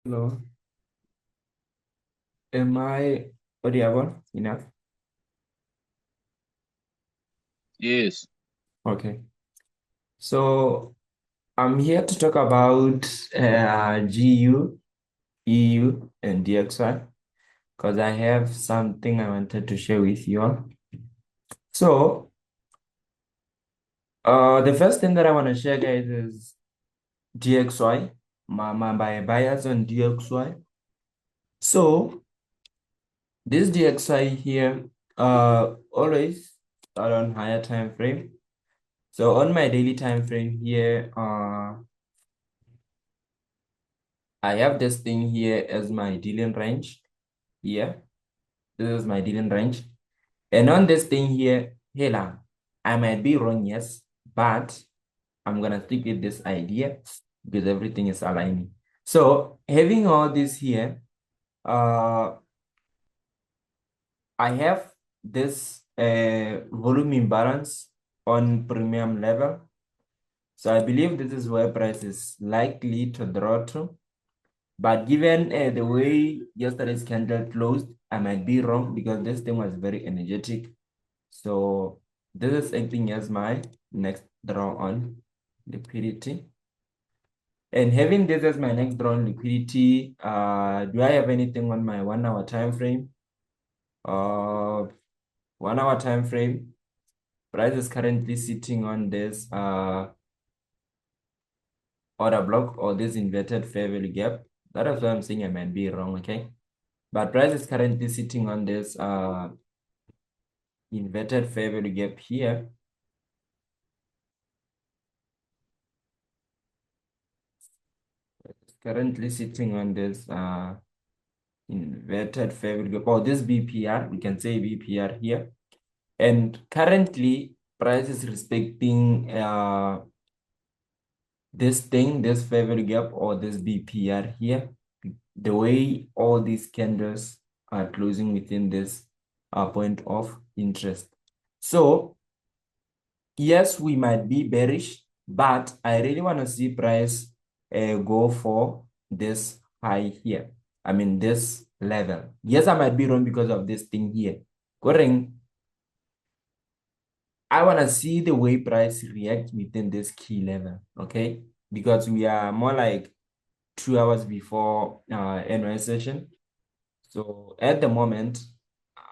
Hello, am I audible enough? Yes. Okay, so I'm here to talk about GU, EU, and DXY because I have something I wanted to share with you all. So, the first thing that I want to share, guys, is DXY, my bias on DXY. So, this DXY here, always start on higher time frame. So on my daily time frame here, I have this thing here as my dealing range. Here, this is my dealing range. And on this thing here, hela, I might be wrong, yes, but I'm gonna stick with this idea because everything is aligning. So having all this here, I have this volume imbalance on premium level. So I believe this is where price is likely to draw to. But given the way yesterday's candle closed, I might be wrong because this thing was very energetic. So this is acting as my next draw on liquidity. And having this as my next draw on liquidity, do I have anything on my 1 hour time frame? 1 hour time frame, price is currently sitting on this order block or this inverted fair value gap. That is why I'm saying I might be wrong, okay? But price is currently sitting on this inverted fair value gap here. It's currently sitting on this inverted fair value gap, or this BPR, we can say BPR here. And currently, price is respecting this thing, this fair value gap, or this BPR here. The way all these candles are closing within this point of interest. So yes, we might be bearish, but I really want to see price go for this high here. I mean, this level. Yes, I might be wrong because of this thing here. Correct. I want to see the way price react within this key level, okay? Because we are more like 2 hours before annual session. So at the moment,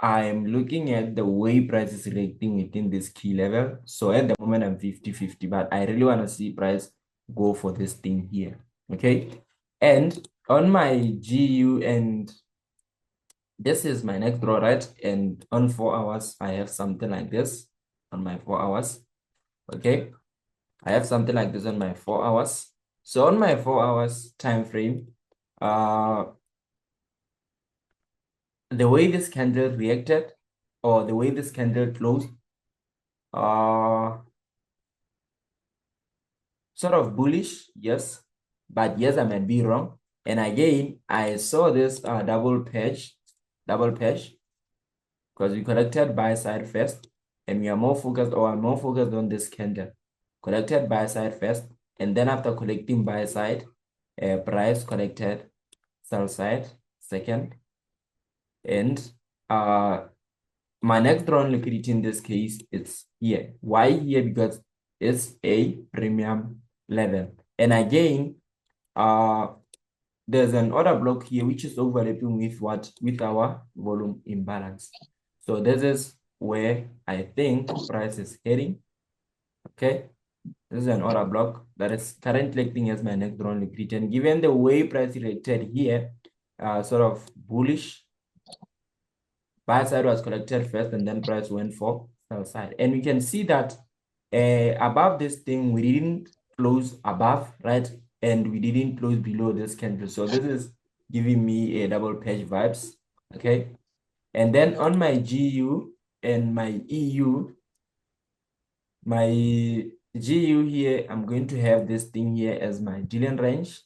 I'm looking at the way price is reacting within this key level. So at the moment, I'm 50-50, but I really want to see price go for this thing here. Okay. And on my GU, and this is my next draw, right? And on 4 hours, I have something like this on my 4 hours. Okay. I have something like this on my 4 hours. So on my 4 hours time frame, the way this candle reacted or the way this candle closed, sort of bullish, yes, but yes, I might be wrong. And again, I saw this double patch, because we collected buy side first, and we are more focused, or I'm more focused on this candle. Collected buy side first, and then after collecting buy side, price collected sell side second, and my next drawn liquidity in this case, it's here. Why here? Because it's a premium level. And again, there's an order block here which is overlapping with what? With our volume imbalance. So this is where I think price is heading. Okay. This is an order block that is currently acting as my next drawn liquidity. And given the way price reacted here, sort of bullish, buy side was collected first and then price went for sell side. And we can see that above this thing, we didn't close above, right? And we didn't close below this candle. So this is giving me a double page vibes, okay? And then on my GU and my EU, my GU here, I'm going to have this thing here as my dealing range.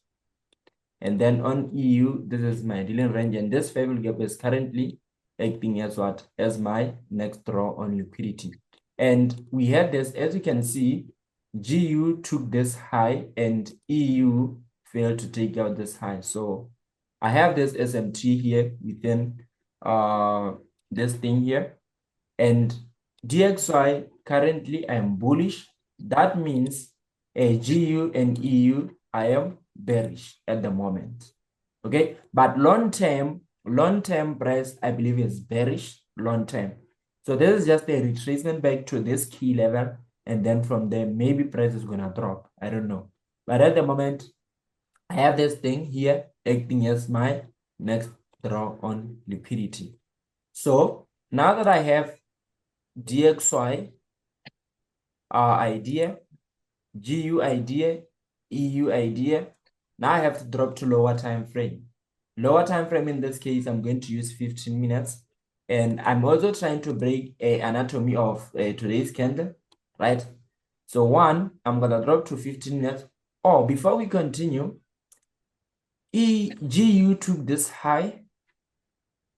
And then on EU, this is my dealing range. And this fair value gap is currently acting as what? As my next draw on liquidity. And we had this, as you can see, GU took this high and EU failed to take out this high. So I have this SMT here within this thing here, and DXY currently I am bullish. That means a GU and EU I am bearish at the moment. Okay, but long term price I believe is bearish long term. So this is just a retracement back to this key level, and then from there maybe price is gonna drop. I don't know, but at the moment I have this thing here acting as my next draw on liquidity. So now that I have DXY idea, GU idea, EU idea, now I have to drop to lower time frame. Lower time frame in this case, I'm going to use 15 minutes. And I'm also trying to break a anatomy of today's candle, right? So one, I'm gonna drop to 15 minutes. Oh, before we continue, GU took this high,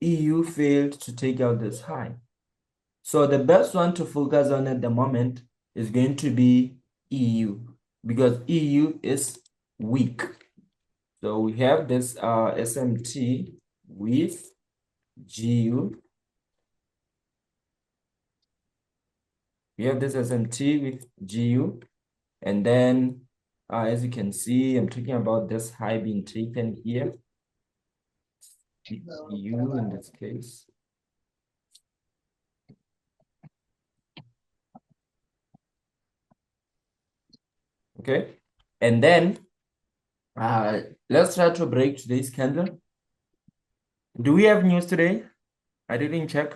EU failed to take out this high. So the best one to focus on at the moment is going to be EU, because EU is weak. So we have this SMT with GU. We have this SMT with GU. And then as you can see, I'm talking about this high being taken here. EU in this case. Okay. And then let's try to break today's candle. Do we have news today? I didn't check.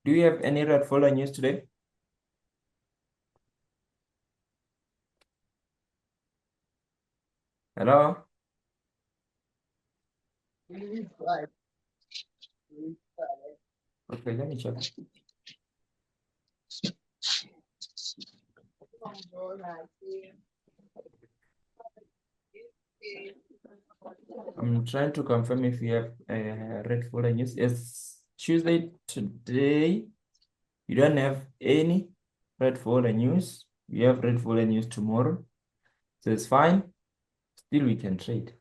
Do you have any red folder news today? Hello? Okay, let me check. I'm trying to confirm if we have red folder news. It's Tuesday today. You don't have any red folder news. We have red folder news tomorrow. So it's fine. Still we can trade.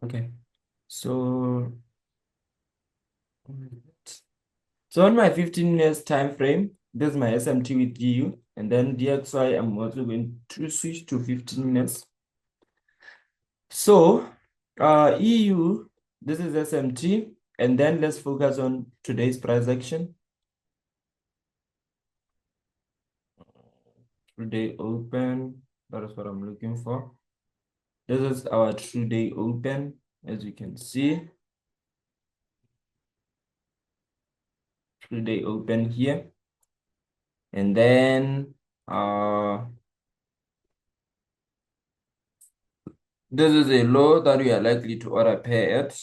Okay. So on my 15 minutes time frame, this is my SMT with GU, and then DXY, I'm also going to switch to 15 minutes. So EU, this is SMT, and then let's focus on today's price action. Today open, that is what I'm looking for. This is our true day open, as you can see. True day open here. And then this is a low that we are likely to order pair at,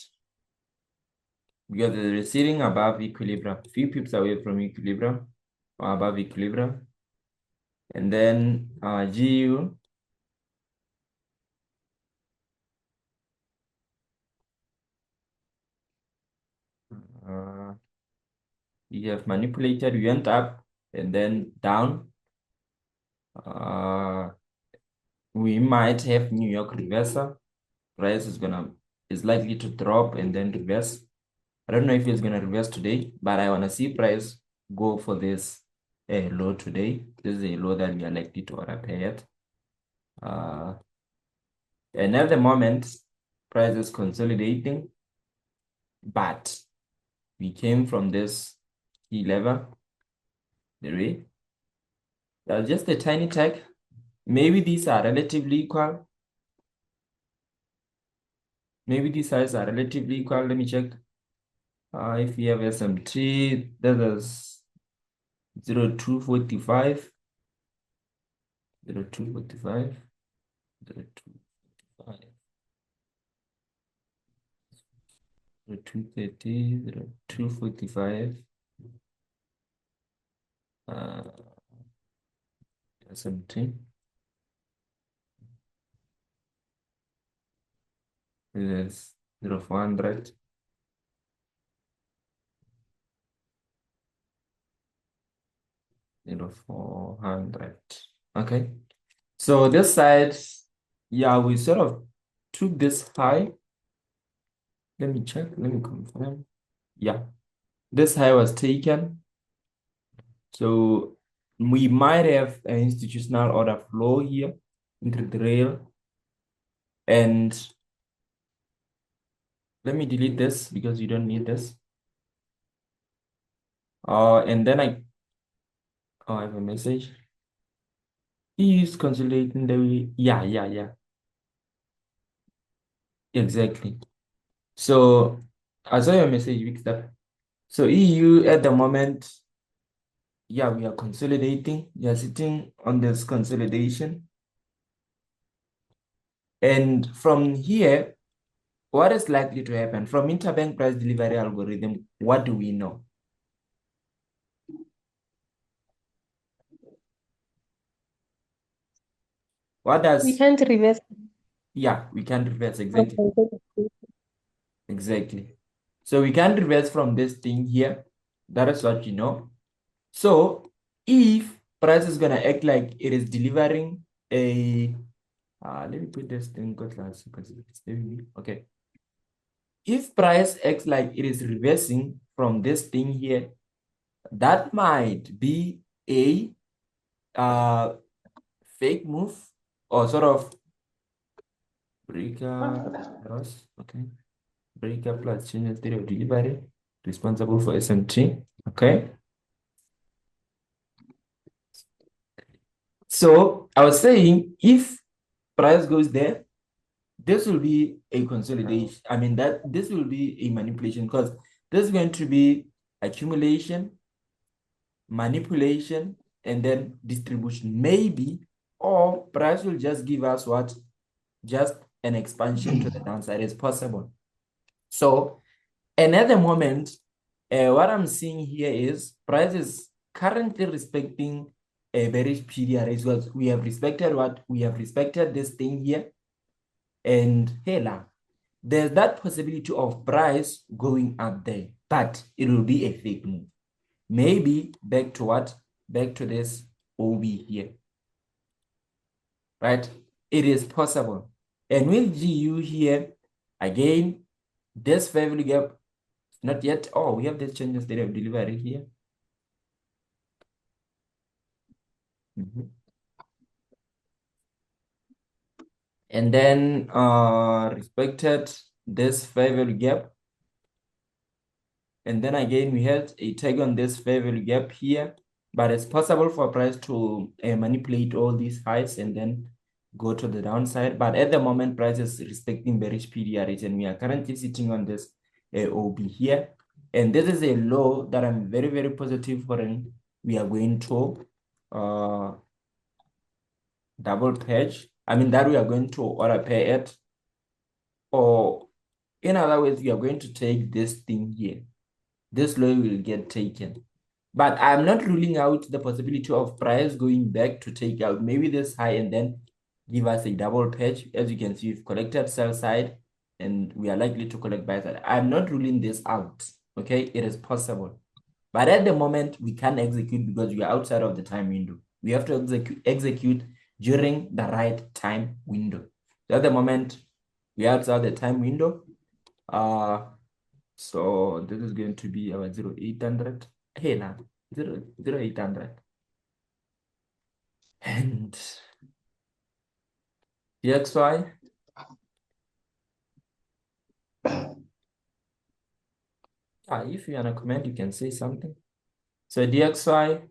because it is sitting above equilibrium, few pips away from equilibrium or above equilibrium. And then GU, we have manipulated, we went up and then down. We might have New York reversal. Price is likely to drop and then reverse. I don't know if it's gonna reverse today, but I wanna see price go for this low today. This is a low that we are likely to order pair at. And at the moment, price is consolidating, but we came from this key level. That's just a tiny tag. Maybe these are relatively equal. Maybe these sides are relatively equal. Let me check. If we have SMT, that is 0.245, 0.245, 0.245, 0.230, 0.245. SMT. This is 0.400. 0400. Okay. So this side, yeah, we sort of took this high. Let me check. Let me confirm. Yeah, this high was taken. So we might have an institutional order flow here into the rail. And let me delete this because you don't need this. And then I have a message. He is consolidating the yeah. Exactly. So I saw your message, Victor. So EU at the moment, yeah, we are consolidating. We are sitting on this consolidation. And from here, what is likely to happen? From interbank price delivery algorithm, what do we know? What does... We can't reverse. Yeah, we can't reverse, exactly. Exactly. So we can't reverse from this thing here. That is what you know. So if price is gonna act like it is delivering a let me put this thing because it's heavy. Okay. If price acts like it is reversing from this thing here, that might be a fake move or sort of breaker cross. Okay. Breaker plus change state of delivery responsible for SMT. Okay. So I was saying if price goes there, this will be a consolidation. I mean that this will be a manipulation because this is going to be accumulation, manipulation, and then distribution. Maybe, or price will just give us what? Just an expansion to the downside is possible. So, and at the moment, what I'm seeing here is price is currently respecting a bearish period as well. We have respected what? We have respected this thing here. And hey, now, there's that possibility of price going up there, but it will be a fake move. Maybe back to what? Back to this OB here, right? It is possible. And with GU here, again, this fair value gap, not yet. Oh, we have this change in state of delivery here. And then respected this fair value gap. And then again, we had a tag on this fair value gap here, but it's possible for price to manipulate all these highs and then go to the downside. But at the moment, price is respecting bearish PDRH, and we are currently sitting on this OB here. And this is a low that I'm very, very positive for, and we are going to double page. I mean, that we are going to order pair it, or in other words, we are going to take this thing here. This low will get taken. But I'm not ruling out the possibility of price going back to take out maybe this high and then give us a double patch. As you can see, we've collected sell side and we are likely to collect buy side. I'm not ruling this out. Okay, it is possible. But at the moment, we can't execute because we are outside of the time window. We have to execute during the right time window. So at the moment, we are outside the time window. So this is going to be our 0800. Hey, now 0800. And DXY. If you want to comment, you can say something. So DXY,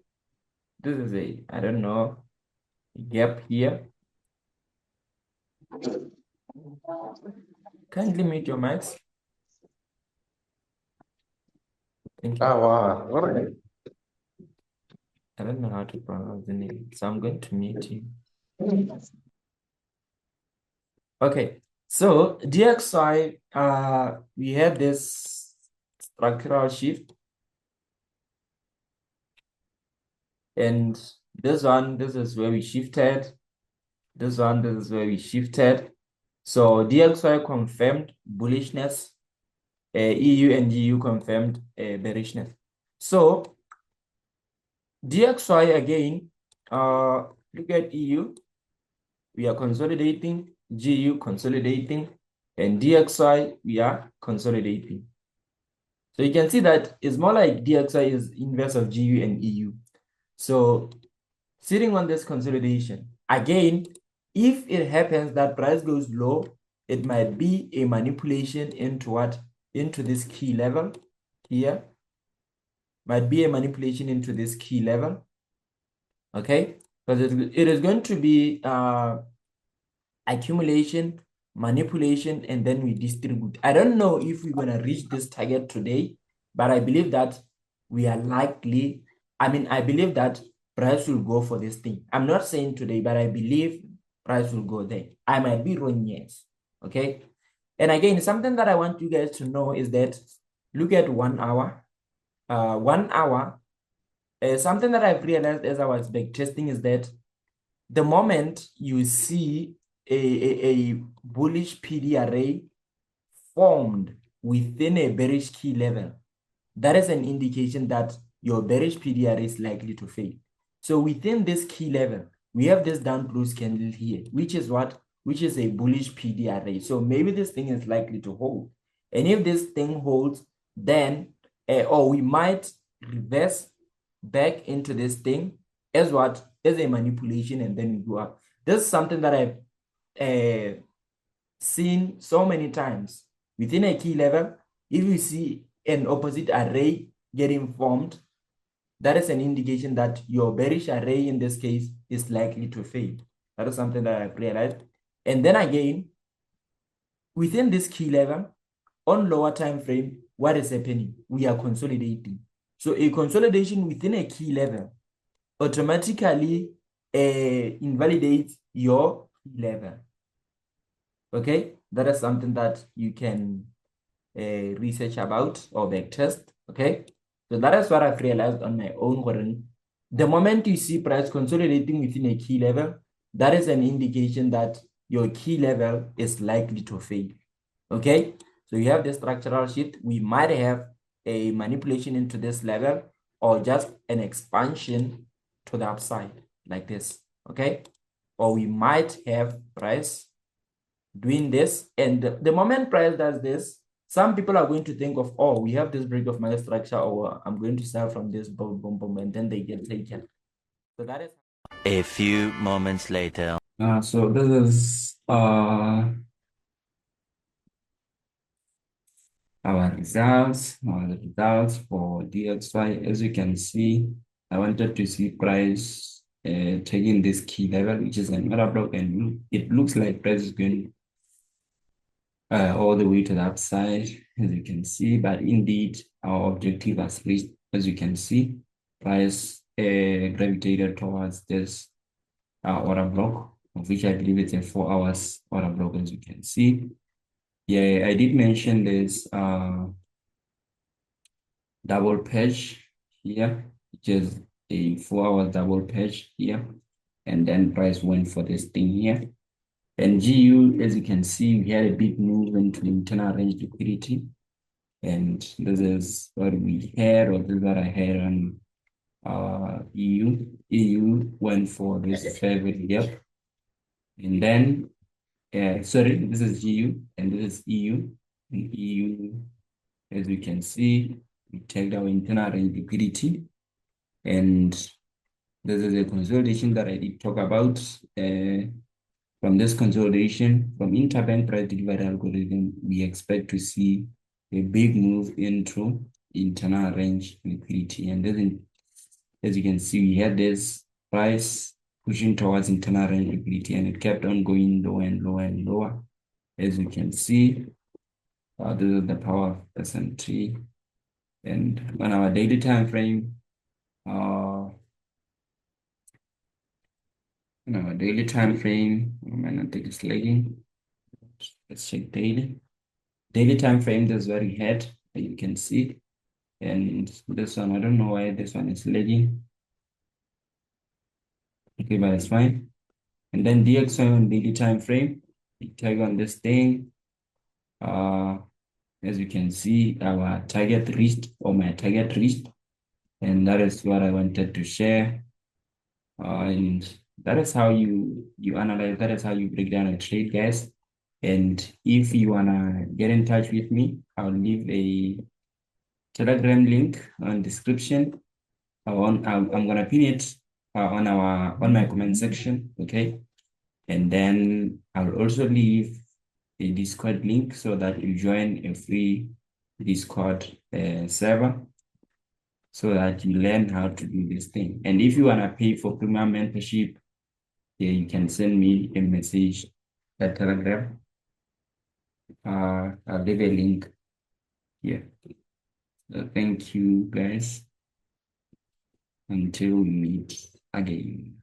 this is a, I don't know, gap here. Kindly mute your mics. Thank you. Wow. All right. I don't know how to pronounce the name, so I'm going to mute you. Okay, so DXY, we have this structural shift. And this one, this is where we shifted. This one, this is where we shifted. So DXY confirmed bullishness. EU and GU confirmed bearishness. So DXY again, look at EU, we are consolidating, GU consolidating, and DXY, we are consolidating. So you can see that it's more like DXY is inverse of GU and EU. So sitting on this consolidation, again, if it happens that price goes low, it might be a manipulation into what? Into this key level here. Might be a manipulation into this key level. Okay? Because it is going to be accumulation, manipulation, and then we distribute. I don't know if we're going to reach this target today, but I believe that we are likely, I believe that price will go for this thing. I'm not saying today, but I believe price will go there. I might be wrong, yes. Okay. And again, something that I want you guys to know is that look at 1 hour. 1 hour, something that I've realized as I was back testing is that the moment you see a bullish PD array formed within a bearish key level, that is an indication that your bearish PD array is likely to fail. So within this key level, we have this down close candle here, which is what? Which is a bullish PD array. So maybe this thing is likely to hold. And if this thing holds, then, or we might reverse back into this thing as what? As a manipulation, and then we go up. This is something that I've seen so many times. Within a key level, if you see an opposite array getting formed, that is an indication that your bearish array in this case is likely to fail. That is something that I've realized. And then again, within this key level, on lower time frame, what is happening? We are consolidating. So a consolidation within a key level automatically invalidates your key level. Okay, that is something that you can research about or backtest. Okay, so that is what I've realized on my own. The moment you see price consolidating within a key level, that is an indication that your key level is likely to fail. Okay, so you have the structural shift. We might have a manipulation into this level or just an expansion to the upside like this. Okay, or we might have price doing this, and the moment price does this, some people are going to think of, oh, we have this break of market structure, or I'm going to sell from this boom, boom, boom, and then they get taken. So that is a few moments later. So this is our results, the results for DXY. As you can see, I wanted to see price taking this key level, which is an order block, and it looks like price is going all the way to the upside, as you can see. But indeed, our objective has reached, as you can see. Price gravitated towards this order block, of which I believe it's a 4 hours order block, as you can see. Yeah, I did mention this double patch here, which is a 4 hours double patch here, and then price went for this thing here. And GU, as you can see, we had a big move into internal range liquidity. And this is what we had, or this is what I had on EU. EU went for this favorite gap. And then, sorry, this is GU and this is EU. And EU, as you can see, we take our internal range liquidity. And this is a consolidation that I did talk about. From this consolidation, from interbank price delivery algorithm, we expect to see a big move into internal range liquidity. And then, as you can see, we had this price pushing towards internal range liquidity, and it kept on going lower and lower and lower. As you can see, this is the power of S&T. And on our daily time frame, I might not take it's lagging. Let's check daily. Daily time frame, this is where we had, you can see. And this one, I don't know why this one is lagging. Okay, but it's fine. And then DXY on daily time frame, we tag on this thing. As you can see, our target reached, or my target reached. And that is what I wanted to share. And that is how you analyze, that is how you break down a trade, guys. And if you wanna get in touch with me, I'll leave a Telegram link on description. I'm gonna pin it on my comment section, okay? And then I'll also leave a Discord link so that you join a free Discord server so that you learn how to do this thing. And if you wanna pay for premium membership, yeah, you can send me a message at Telegram. I'll leave a link here. So thank you guys until we meet again.